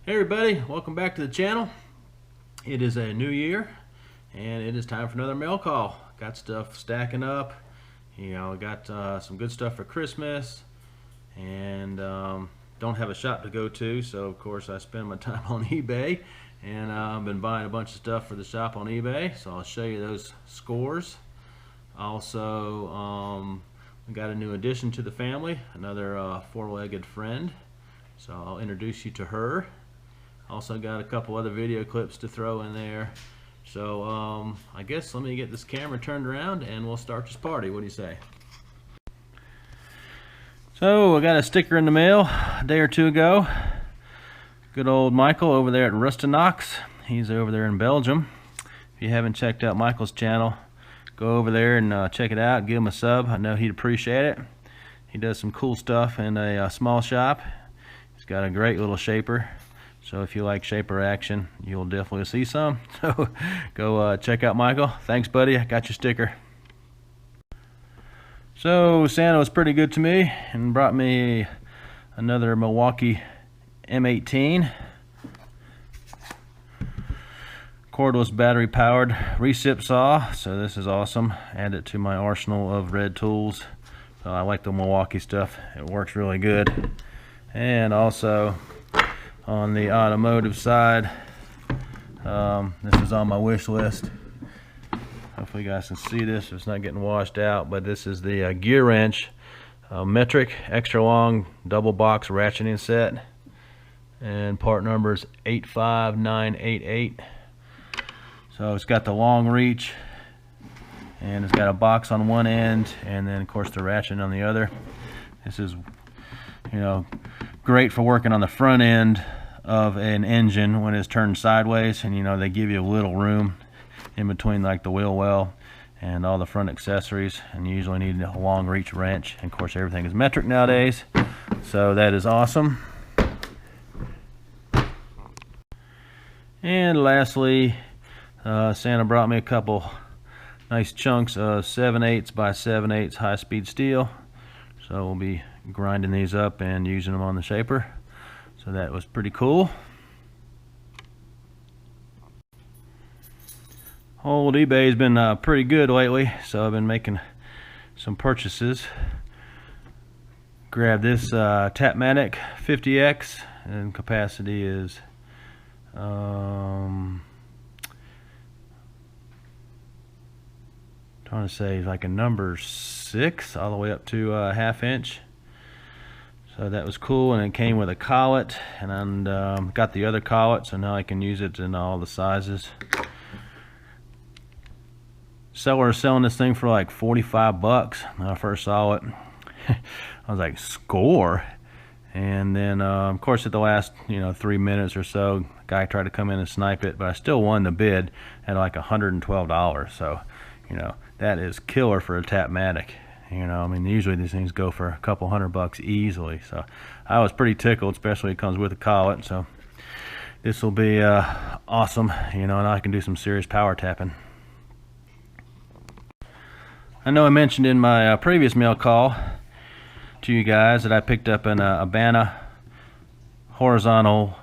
Hey everybody, welcome back to the channel. It is a new year and it is time for another mail call. Got stuff stacking up, got some good stuff for Christmas, and don't have a shop to go to, so of course I spend my time on eBay, and I've been buying a bunch of stuff for the shop on eBay, so I'll show you those scores. Also, we got a new addition to the family, another four-legged friend, so I'll introduce you to her. Also got a couple other video clips to throw in there. So I guess let me get this camera turned around and we'll start this party. What do you say? So I got a sticker in the mail a day or two ago. Good old Michael over there at Rustinox. He's over there in Belgium. If you haven't checked out Michael's channel, go over there and check it out. Give him a sub. I know he'd appreciate it. He does some cool stuff in a small shop. He's got a great little shaper. So if you like shaper action, you'll definitely see some. So go check out Michael. Thanks, buddy. I got your sticker. So Santa was pretty good to me and brought me another Milwaukee M18 cordless battery powered recip saw. So this is awesome. Add it to my arsenal of red tools. So I like the Milwaukee stuff. It works really good. And also, on the automotive side, this is on my wish list. Hopefully you guys can see this if it's not getting washed out, but this is the gear wrench metric extra long double box ratcheting set, and part number is 85988. So it's got the long reach, and it's got a box on one end, and then of course the ratchet on the other. This is, great for working on the front end of an engine when it's turned sideways, and they give you a little room in between, like the wheel well and all the front accessories, and you usually need a long reach wrench, and of course everything is metric nowadays, so that is awesome. And lastly, Santa brought me a couple nice chunks of 7/8 by 7/8 high-speed steel, so we'll be grinding these up and using them on the shaper. So that was pretty cool. Old eBay's been pretty good lately, so I've been making some purchases. Grab this TapMatic 50X, and capacity is trying to say like a number 6 all the way up to a 1/2 inch. So that was cool, and it came with a collet, and got the other collet, so now I can use it in all the sizes. Seller is selling this thing for like 45 bucks. When I first saw it, I was like, score. And then of course at the last 3 minutes or so, the guy tried to come in and snipe it, but I still won the bid at like $112. So that is killer for a TapMatic. I mean, usually these things go for a couple $100 easily. So I was pretty tickled, especially it comes with a collet. So this will be awesome, and I can do some serious power tapping. I know I mentioned in my previous mail call to you guys that I picked up an Abana horizontal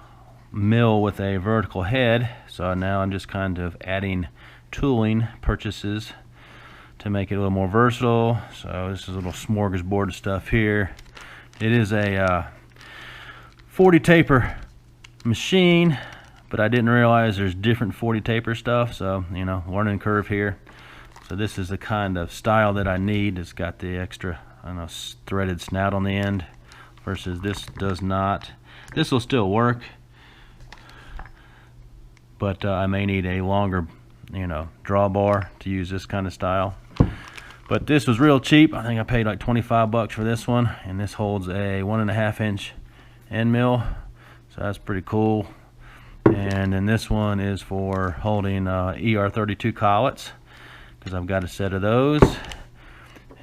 mill with a vertical head. So now I'm just kind of adding tooling purchases to make it a little more versatile. So this is a little smorgasbord of stuff here. It is a 40 taper machine, but I didn't realize there's different 40 taper stuff, so learning curve here. So this is the kind of style that I need. It's got the extra threaded snout on the end, versus this does not. This will still work, but I may need a longer drawbar to use this kind of style. But this was real cheap. I think I paid like 25 bucks for this one, and this holds a 1.5 inch end mill, so that's pretty cool. And then this one is for holding ER32 collets, because I've got a set of those.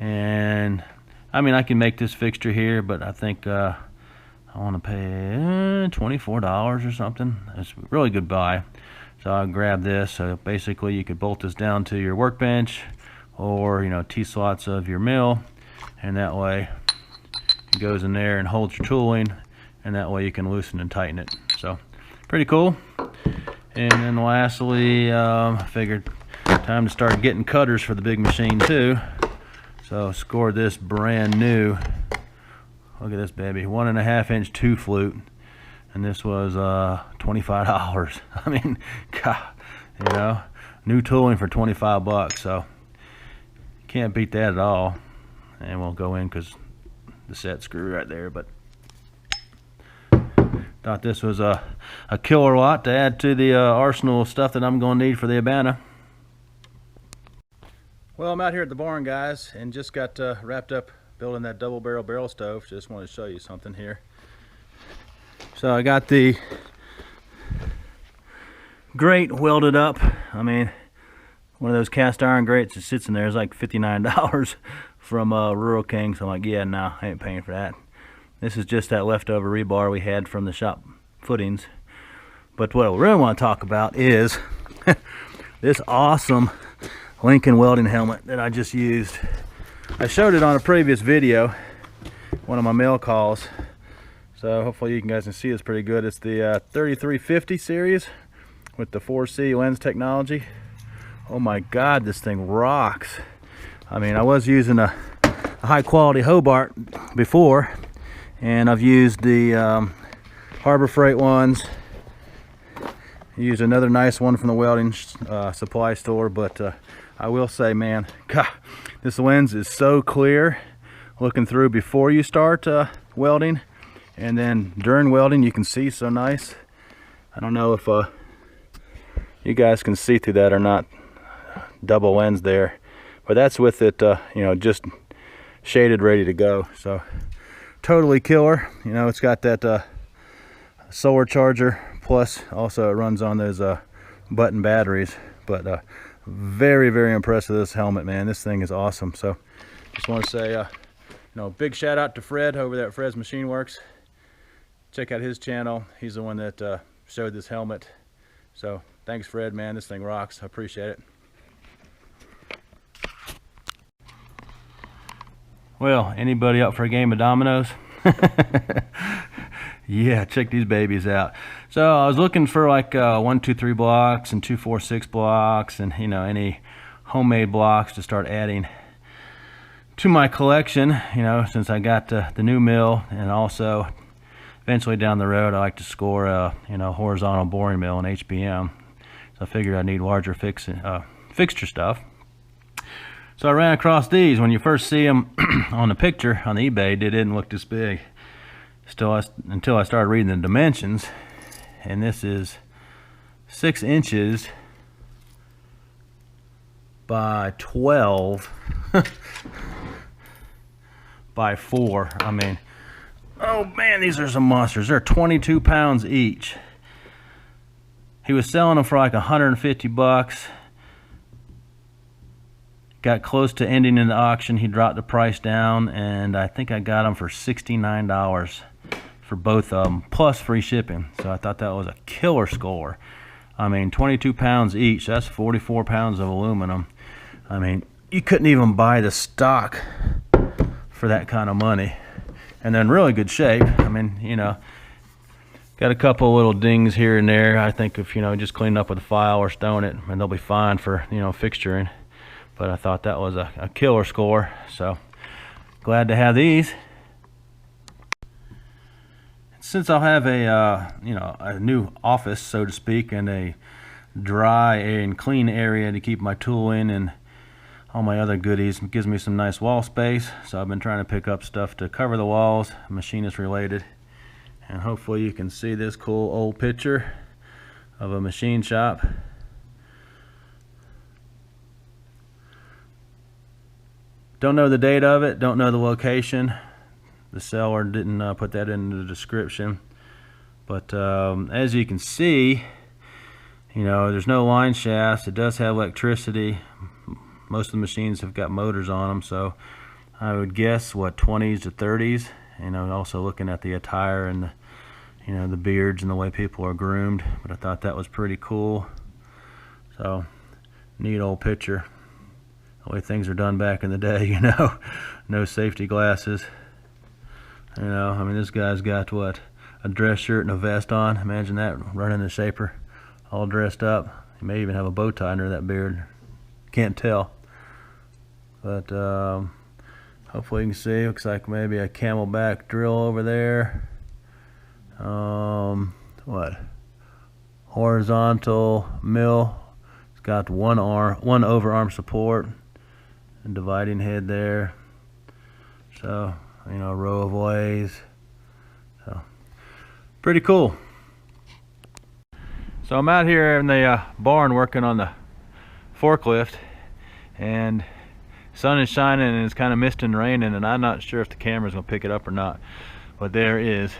And I mean, I can make this fixture here, but I think I want to pay $24 or something. It's a really good buy. So I'll grab this. So basically you could bolt this down to your workbench, or T-slots of your mill, and that way it goes in there and holds your tooling, and that way you can loosen and tighten it. So pretty cool. And then lastly, I figured time to start getting cutters for the big machine too. So scored this brand new, look at this baby, 1.5 inch 2 flute. And this was $25. I mean, God, you know, new tooling for 25 bucks. So can't beat that at all. And we'll go in because the set screw right there, but thought this was a killer lot to add to the arsenal of stuff that I'm going to need for the Abana. Well, I'm out here at the barn, guys, and just got wrapped up building that double barrel stove. Just wanted to show you something here. So I got the grate welded up. I mean, one of those cast iron grates that sits in there is like $59 from Rural King. So I'm like, yeah, no, I ain't paying for that. This is just that leftover rebar we had from the shop footings. But what I really want to talk about is this awesome Lincoln welding helmet that I just used. I showed it on a previous video, one of my mail calls. So hopefully you guys can see it's pretty good. It's the 3350 series with the 4C lens technology. Oh my God, this thing rocks. I mean, I was using a high quality Hobart before, and I've used the Harbor Freight ones. Used another nice one from the welding supply store, but I will say, man, God, this lens is so clear looking through before you start welding, and then during welding you can see so nice. I don't know if you guys can see through that or not, double lens there, but that's with it you know, just shaded, ready to go. So totally killer. You know, it's got that solar charger, plus also it runs on those button batteries. But very, very impressed with this helmet, man. This thing is awesome. So just want to say you know, big shout out to Fred over there at Fred's Machine Works. Check out his channel. He's the one that showed this helmet. So thanks, Fred, man. This thing rocks. I appreciate it. Well, anybody up for a game of dominoes? Yeah, check these babies out. So I was looking for like 1, 2, 3 blocks and 2, 4, 6 blocks, and you know, any homemade blocks to start adding to my collection, you know, since I got the new mill, and also eventually down the road I like to score a you know, horizontal boring mill and HBM. So I figured I need larger fixture stuff. So I ran across these. When you first see them on the picture on the eBay, they didn't look this big. Until I started reading the dimensions, and this is 6 inches by 12 by 4. I mean, oh man, these are some monsters. They're 22 pounds each. He was selling them for like 150 bucks. Got close to ending in the auction. He dropped the price down, and I think I got them for $69 for both of them, plus free shipping. So I thought that was a killer score. I mean, 22 pounds each, that's 44 pounds of aluminum. I mean, you couldn't even buy the stock for that kind of money. And they're in really good shape. I mean, you know, got a couple little dings here and there. I think if, you know, just clean up with a file or stone it, and they'll be fine for, you know, fixturing. But I thought that was a killer score. So glad to have these. Since I'll have a you know, a new office, so to speak, and a dry and clean area to keep my tool in and all my other goodies, it gives me some nice wall space. So I've been trying to pick up stuff to cover the walls, machinist related, and hopefully you can see this cool old picture of a machine shop. Don't know the date of it, don't know the location. The seller didn't put that in the description. But as you can see, you know, there's no line shafts. It does have electricity. Most of the machines have got motors on them, so I would guess what, 20s to 30s. You know, also looking at the attire and the, you know, the beards and the way people are groomed. But I thought that was pretty cool. So neat old picture. The way things are done back in the day, you know. No safety glasses. You know, I mean, this guy's got what, a dress shirt and a vest on. Imagine that, running the Shaper all dressed up. He may even have a bow tie under that beard. Can't tell. But hopefully you can see. Looks like maybe a camelback drill over there. What? Horizontal mill. It's got one overarm support and dividing head there. So, you know, a row of ways. So, pretty cool. So I'm out here in the barn working on the forklift, and sun is shining and it's kind of misting and raining, and I'm not sure if the camera's gonna pick it up or not, but there is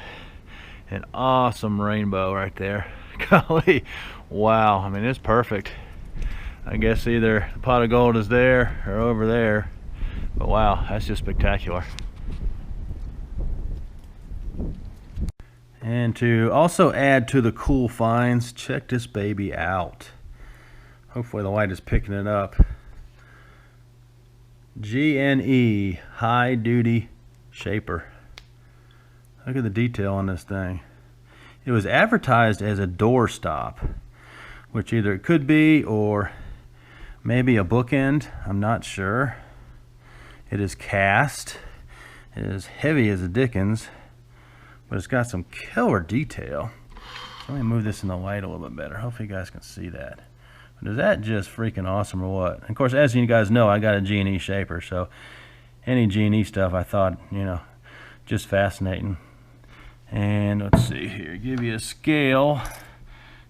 an awesome rainbow right there. Golly, wow, I mean, it's perfect. I guess either the pot of gold is there or over there, but wow, that's just spectacular. And to also add to the cool finds, check this baby out. Hopefully the light is picking it up. Genie High Duty Shaper. Look at the detail on this thing. It was advertised as a doorstop, which either it could be or maybe a bookend. I'm not sure. It is cast. It is heavy as a dickens, but it's got some killer detail. So let me move this in the light a little bit better. Hopefully you guys can see that. But is that just freaking awesome or what? And of course, as you guys know, I got a Genie Shaper, so any Genie stuff I thought, you know, just fascinating. And let's see here, give you a scale.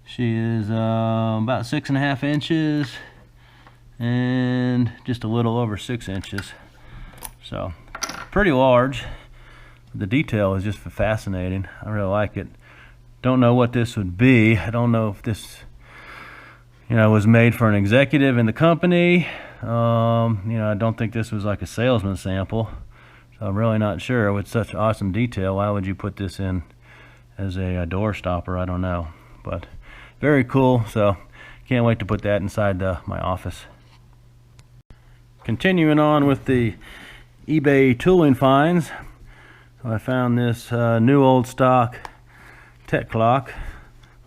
She is about 6.5 inches and just a little over 6 inches. So pretty large. The detail is just fascinating. I really like it. Don't know what this would be. I don't know if this, you know, was made for an executive in the company. You know, I don't think this was like a salesman sample. So I'm really not sure. With such awesome detail, why would you put this in as a door stopper? I don't know. But very cool. So can't wait to put that inside my office. Continuing on with the eBay tooling finds. So I found this new old stock tech clock.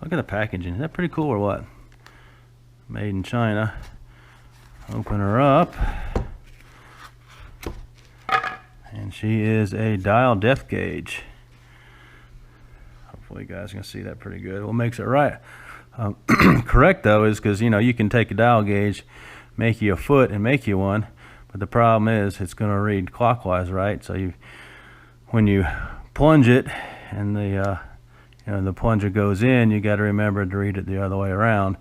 Look at the packaging. Is that pretty cool or what? Made in China. Open her up. And she is a dial depth gauge. Hopefully you guys can see that pretty good. What makes it right correct though is because, you know, you can take a dial gauge, make you a foot and make you one, but the problem is it's going to read clockwise, right? So you, when you plunge it and the you know, the plunger goes in, you got to remember to read it the other way around.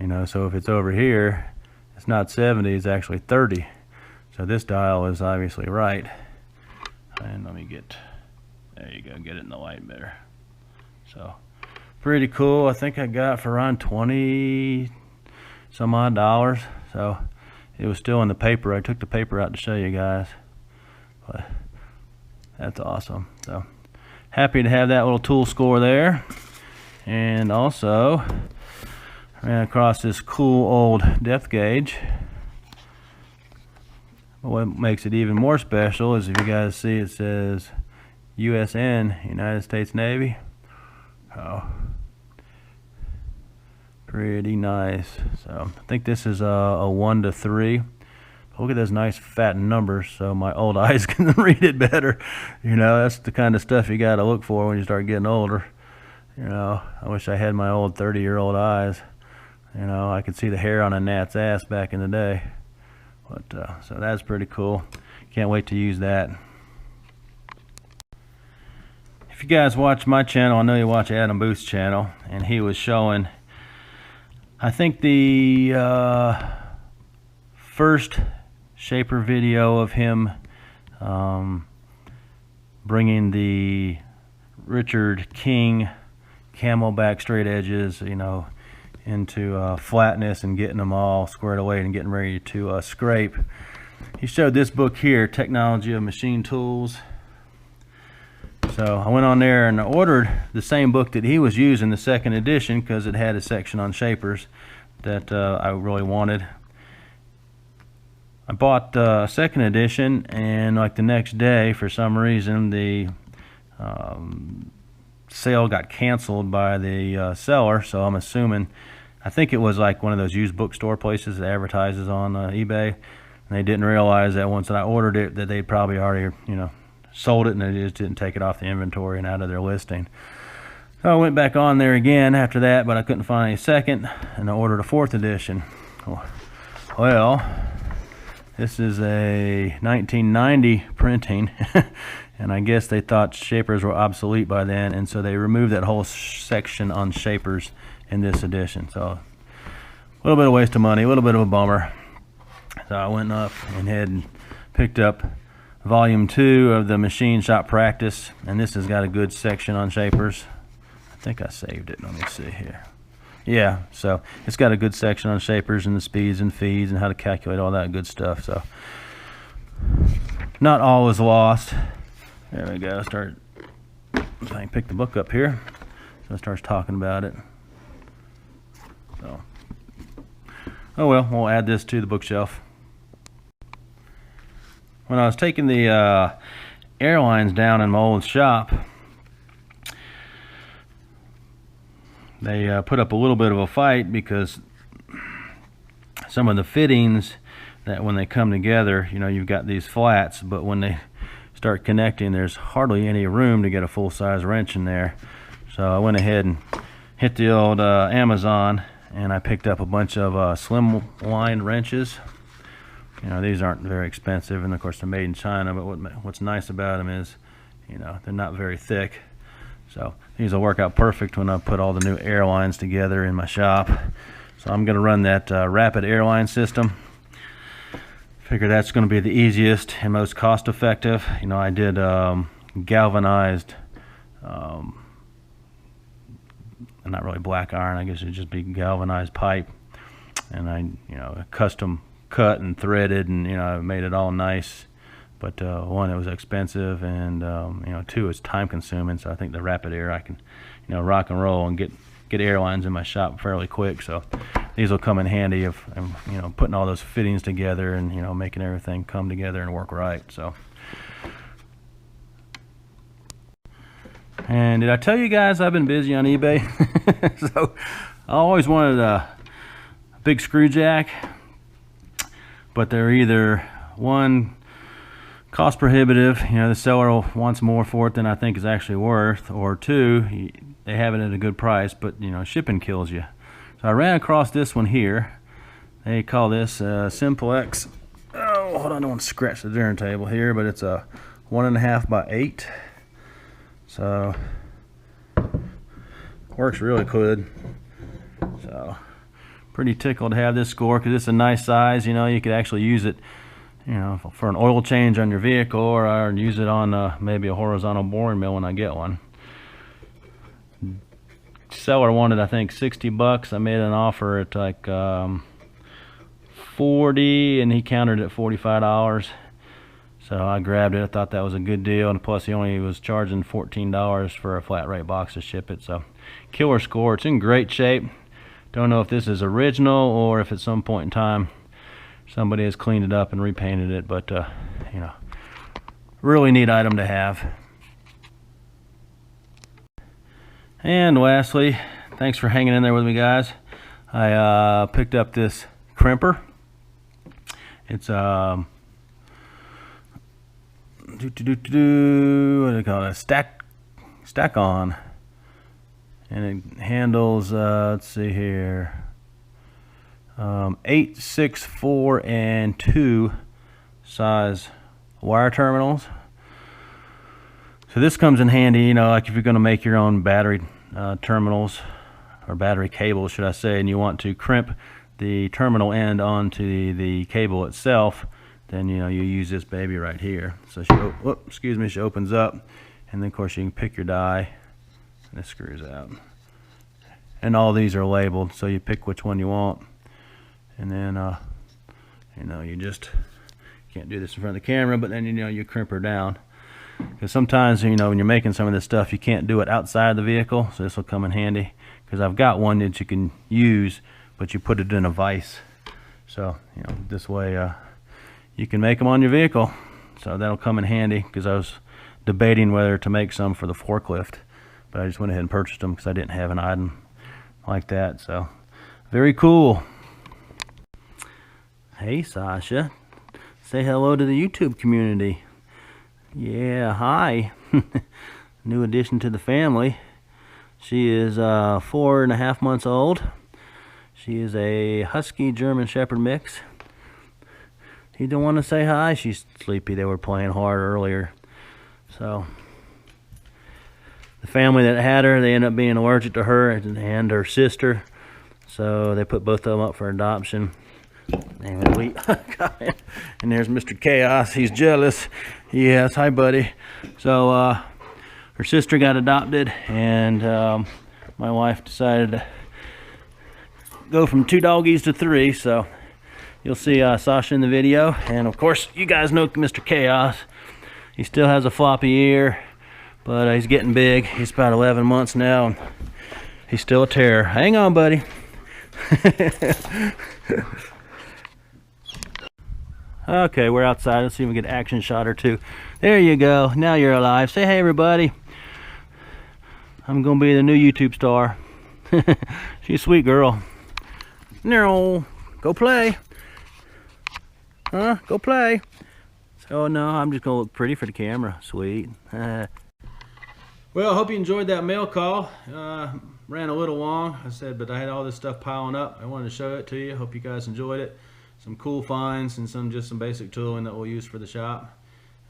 You know, so if it's over here, it's not 70, it's actually 30. So this dial is obviously right. And let me get, there you go, get it in the light better. So pretty cool. I think I got for around 20 some odd dollars. So it was still in the paper. I took the paper out to show you guys, but that's awesome. So happy to have that little tool score there. And also ran across this cool old depth gauge. But what makes it even more special is, if you guys see, it says USN, United States Navy. Oh, pretty nice. So I think this is a 1 to 3. Look at those nice fat numbers, so my old eyes can read it better. You know, that's the kind of stuff you got to look for when you start getting older. You know, I wish I had my old 30-year-old eyes. You know, I could see the hair on a gnat's ass back in the day. But so that's pretty cool. Can't wait to use that. If you guys watch my channel, I know you watch Adam Booth's channel, and he was showing, I think, the first Shaper video of him bringing the Richard King camelback straight edges, you know, into flatness and getting them all squared away and getting ready to scrape. He showed this book here, Technology of Machine Tools. So I went on there and ordered the same book that he was using, the second edition, because it had a section on shapers that I really wanted. I bought the second edition, and like the next day, for some reason, the sale got canceled by the seller, so I'm assuming, I think it was like one of those used bookstore places that advertises on eBay, and they didn't realize that once I ordered it that they'd probably already, you know, sold it, and they just didn't take it off the inventory and out of their listing. So I went back on there again after that, but I couldn't find any second, and I ordered a 4th edition. Well, this is a 1990 printing, and I guess they thought shapers were obsolete by then, and so they removed that whole section on shapers in this edition. So a little bit of waste of money, a little bit of a bummer. So I went up and had picked up volume 2 of the Machine Shop Practice, and this has got a good section on shapers. I think I saved it. Let me see here. Yeah, so it's got a good section on shapers and the speeds and feeds and how to calculate all that good stuff. So not all is lost. There we go. Start. If I can pick the book up here, so it starts talking about it. So, oh well, we'll add this to the bookshelf. When I was taking the airlines down in my old shop, they put up a little bit of a fight because some of the fittings, that when they come together, you know, you've got these flats, but when they start connecting, there's hardly any room to get a full-size wrench in there. So I went ahead and hit the old Amazon, and I picked up a bunch of slimline wrenches. You know, these aren't very expensive, and of course they're made in China, but what's nice about them is, you know, they're not very thick. So these will work out perfect when I put all the new airlines together in my shop. So I'm going to run that rapid airline system. Figure that's going to be the easiest and most cost effective. You know, I did galvanized, not really black iron, I guess it'd just be galvanized pipe, and I, you know, custom cut and threaded, and, you know, I made it all nice. But one, it was expensive, and you know, two, it's time consuming. So I think the rapid air, I can, you know, rock and roll and get airlines in my shop fairly quick. So these will come in handy if I'm, you know, putting all those fittings together and, you know, making everything come together and work right. So, and did I tell you guys I've been busy on eBay? So I always wanted a big screw jack, but they're either, one, cost prohibitive, you know, the seller wants more for it than I think is actually worth, or two, they have it at a good price, but, you know, shipping kills you. So I ran across this one here. They call this Simplex. Oh, hold on, I don't want to scratch the turntable here, but it's a 1.5 by 8. So works really good. So pretty tickled to have this score, because it's a nice size. You know, you could actually use it, you know, for an oil change on your vehicle, or use it on maybe a horizontal boring mill when I get one. Seller wanted, I think, 60 bucks. I made an offer at like 40, and he countered at $45. So I grabbed it. I thought that was a good deal, and plus he only was charging $14 for a flat rate box to ship it. So killer score. It's in great shape. Don't know if this is original or if at some point in time somebody has cleaned it up and repainted it, but you know, really neat item to have. And lastly, thanks for hanging in there with me, guys. I picked up this Crimper. It's what do they call it? Stack on, and it handles let's see here, 8, 6, 4, and 2 size wire terminals. So this comes in handy, you know, like if you're going to make your own battery terminals, or battery cables, should I say, and you want to crimp the terminal end onto the cable itself, then, you know, you use this baby right here. So she opens up, and then of course you can pick your die, and it screws out. And all these are labeled, so you pick which one you want. And then, you know, you just can't do this in front of the camera, but then, you know, you crimp her down. Because sometimes, you know, when you're making some of this stuff, you can't do it outside the vehicle, so this will come in handy. Because I've got one that you can use, but you put it in a vise. So, you know, this way you can make them on your vehicle. So that'll come in handy, because I was debating whether to make some for the forklift. but I just went ahead and purchased them because I didn't have an item like that. So very cool. Hey Sasha, say hello to the YouTube community. Yeah, hi. New addition to the family. She is 4.5 months old. She is a Husky German Shepherd mix. He didn't want to say hi. She's sleepy. They were playing hard earlier. So the family that had her, they ended up being allergic to her and her sister. So they put both of them up for adoption. And there's Mr. Chaos. He's jealous. Yes, hi buddy. So her sister got adopted, and my wife decided to go from 2 doggies to 3. So you'll see Sasha in the video, and of course you guys know Mr. Chaos. He still has a floppy ear, but he's getting big. He's about 11 months now, and he's still a terror. Hang on, buddy. Okay, we're outside. Let's see if we can get an action shot or two. There you go. Now you're alive. Say hey, everybody. I'm gonna be the new YouTube star. She's a sweet girl. No, go play. Huh? Go play. So no, I'm just gonna look pretty for the camera. Sweet. Well, I hope you enjoyed that mail call. Ran a little long, I said, but I had all this stuff piling up. I wanted to show it to you. Hope you guys enjoyed it. Some cool finds and some basic tooling that we'll use for the shop.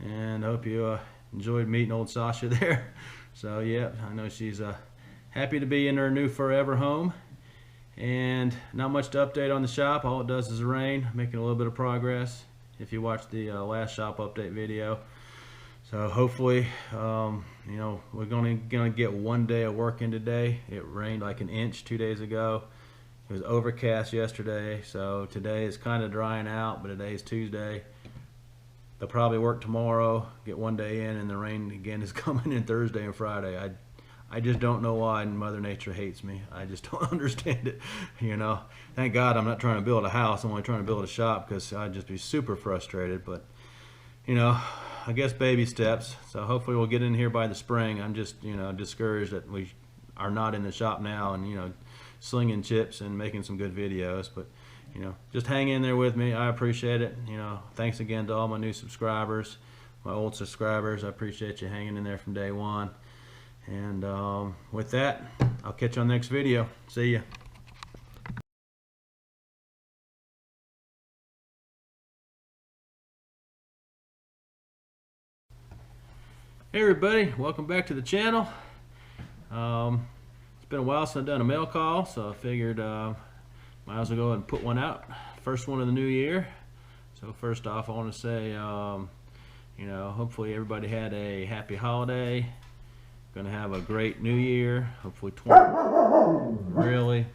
And I hope you enjoyed meeting old Sasha there. So yeah, I know she's happy to be in her new forever home. And not much to update on the shop. All it does is rain, making a little bit of progress if you watched the last shop update video. So hopefully, you know, we're gonna get 1 day of work in today. It rained like an inch 2 days ago. It was overcast yesterday, so today is kind of drying out, but today's Tuesday. They'll probably work tomorrow, get 1 day in, and the rain again is coming in Thursday and Friday. I just don't know why Mother Nature hates me. I just don't understand it, you know. Thank God I'm not trying to build a house. I'm only trying to build a shop, because I'd just be super frustrated. But, you know, I guess baby steps. So hopefully we'll get in here by the spring. I'm just, you know, discouraged that we are not in the shop now and, you know, slinging chips and making some good videos. But, you know, just hang in there with me. I appreciate it. You know, thanks again to all my new subscribers, my old subscribers. I appreciate you hanging in there from day one. And with that, I'll catch you on the next video. See ya. Hey everybody, welcome back to the channel. It's been a while since I've done a mail call, so I figured might as well go and put one out. First one of the new year. So first off, I want to say, you know, hopefully everybody had a happy holiday. Gonna have a great new year. Hopefully 20. Really?